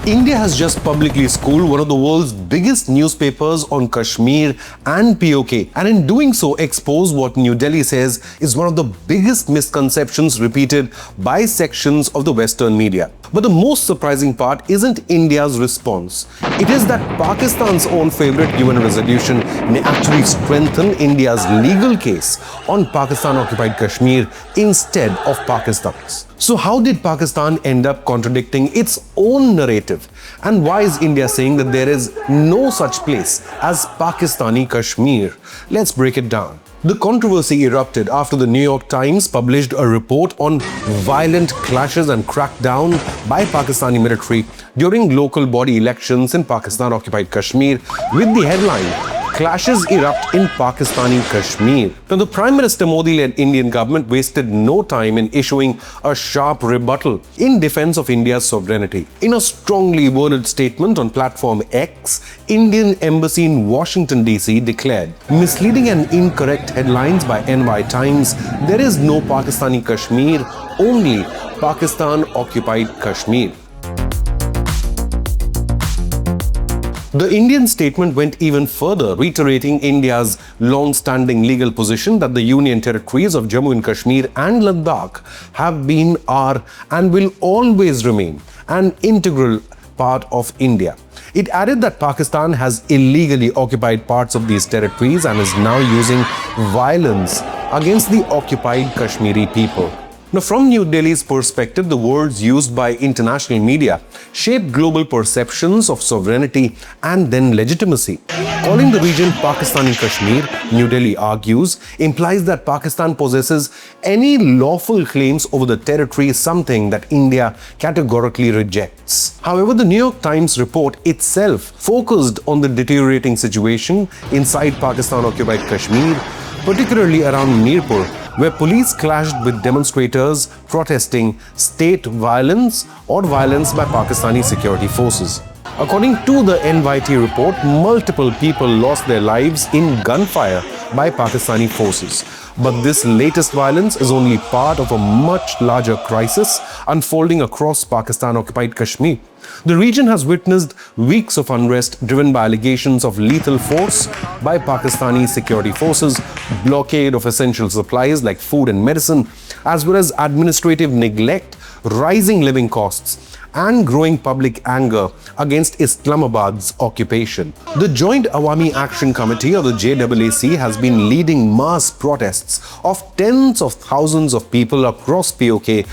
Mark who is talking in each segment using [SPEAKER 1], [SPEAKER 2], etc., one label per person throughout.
[SPEAKER 1] India has just publicly schooled one of the world's biggest newspapers on Kashmir and POK, and in doing so exposed what New Delhi says is one of the biggest misconceptions repeated by sections of the Western media. But the most surprising part isn't India's response. It is that Pakistan's own favorite UN resolution may actually strengthen India's legal case on Pakistan Occupied Kashmir instead of Pakistan's. So how did Pakistan end up contradicting its own narrative? And why is India saying that there is no such place as Pakistani Kashmir? Let's break it down. The controversy erupted after the New York Times published a report on violent clashes and crackdown by Pakistani military during local body elections in Pakistan Occupied Kashmir with the headline, "Clashes erupt in Pakistani Kashmir." Now, the Prime Minister Modi-led Indian government wasted no time in issuing a sharp rebuttal in defense of India's sovereignty. In a strongly worded statement on platform X, Indian Embassy in Washington DC declared, "Misleading and incorrect headlines by NY Times, there is no Pakistani Kashmir, only Pakistan Occupied Kashmir." The Indian statement went even further, reiterating India's long-standing legal position that the Union territories of Jammu and Kashmir and Ladakh have been, are, and will always remain an integral part of India. It added that Pakistan has illegally occupied parts of these territories and is now using violence against the occupied Kashmiri people. Now, from New Delhi's perspective, the words used by international media shape global perceptions of sovereignty and then legitimacy. Calling the region Pakistani Kashmir, New Delhi argues, implies that Pakistan possesses any lawful claims over the territory, something that India categorically rejects. However, the New York Times report itself focused on the deteriorating situation inside Pakistan Occupied Kashmir, particularly around Mirpur, where police clashed with demonstrators protesting state violence or violence by Pakistani security forces. According to the NYT report, multiple people lost their lives in gunfire by Pakistani forces. But this latest violence is only part of a much larger crisis unfolding across Pakistan Occupied Kashmir. The region has witnessed weeks of unrest driven by allegations of lethal force by Pakistani security forces, blockade of essential supplies like food and medicine, as well as administrative neglect, rising living costs, and growing public anger against Islamabad's occupation. The Joint Awami Action Committee, or the JAAC, has been leading mass protests of tens of thousands of people across POK.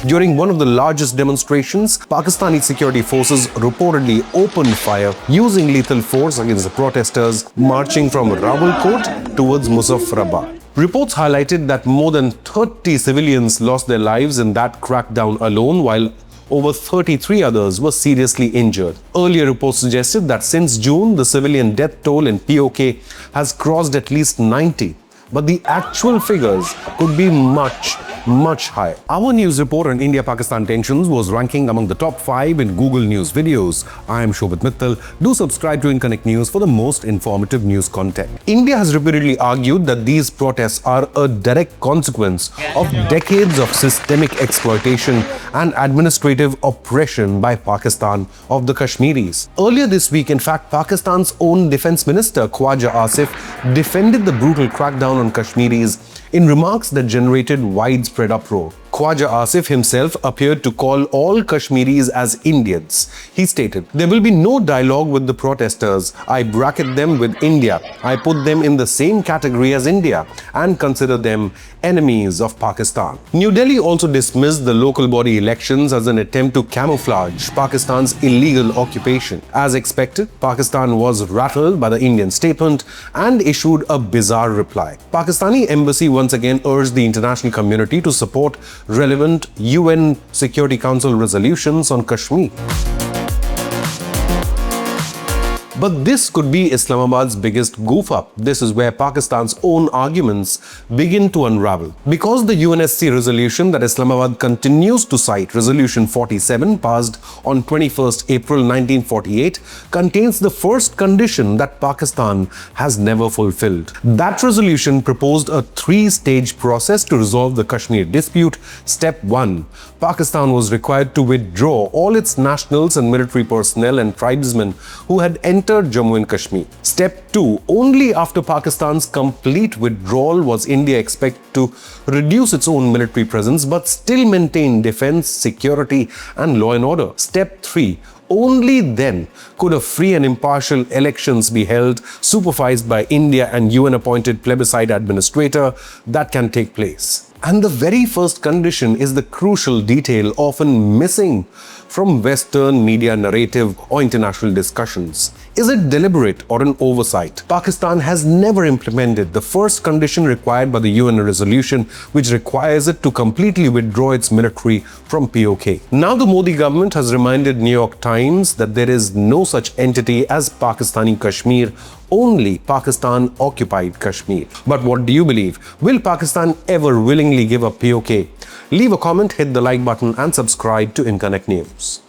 [SPEAKER 1] During one of the largest demonstrations, Pakistani security forces reportedly opened fire using lethal force against the protesters marching from Rawalkot towards Muzaffarabad. Reports highlighted that more than 30 civilians lost their lives in that crackdown alone, while over 33 others were seriously injured. Earlier reports suggested that since June, the civilian death toll in POK has crossed at least 90. But the actual figures could be much higher. Our news report on India-Pakistan tensions was ranking among the top 5 in Google News videos. I am Shobhit Mittal. Do subscribe to Inconnect News for the most informative news content. India has repeatedly argued that these protests are a direct consequence of decades of systemic exploitation and administrative oppression by Pakistan of the Kashmiris. Earlier this week, in fact, Pakistan's own Defense Minister Khwaja Asif defended the brutal crackdown on Kashmiris in remarks that generated widespread uproar. Khwaja Asif himself appeared to call all Kashmiris as Indians. He stated, "There will be no dialogue with the protesters. I bracket them with India. I put them in the same category as India and consider them enemies of Pakistan." New Delhi also dismissed the local body elections as an attempt to camouflage Pakistan's illegal occupation. As expected, Pakistan was rattled by the Indian statement and issued a bizarre reply. Pakistani embassy once again urged the international community to support relevant UN Security Council resolutions on Kashmir. But this could be Islamabad's biggest goof up. This is where Pakistan's own arguments begin to unravel. Because the UNSC resolution that Islamabad continues to cite, Resolution 47, passed on 21st April 1948, contains the first condition that Pakistan has never fulfilled. That resolution proposed a three-stage process to resolve the Kashmir dispute. Step 1. Pakistan was required to withdraw all its nationals and military personnel and tribesmen who had entered Jammu and Kashmir. Step 2. Only after Pakistan's complete withdrawal was India expected to reduce its own military presence but still maintain defense, security, and law and order. Step 3. Only then could a free and impartial elections be held, supervised by India and UN-appointed plebiscite administrator that can take place. And the very first condition is the crucial detail often missing from Western media narrative or international discussions. Is it deliberate or an oversight? Pakistan has never implemented the first condition required by the UN resolution, which requires it to completely withdraw its military from POK. Now the Modi government has reminded New York Times that there is no such entity as Pakistani Kashmir, only Pakistan Occupied Kashmir. But what do you believe? Will Pakistan ever willingly give up POK? Leave a comment, hit the like button and subscribe to Inconnect News.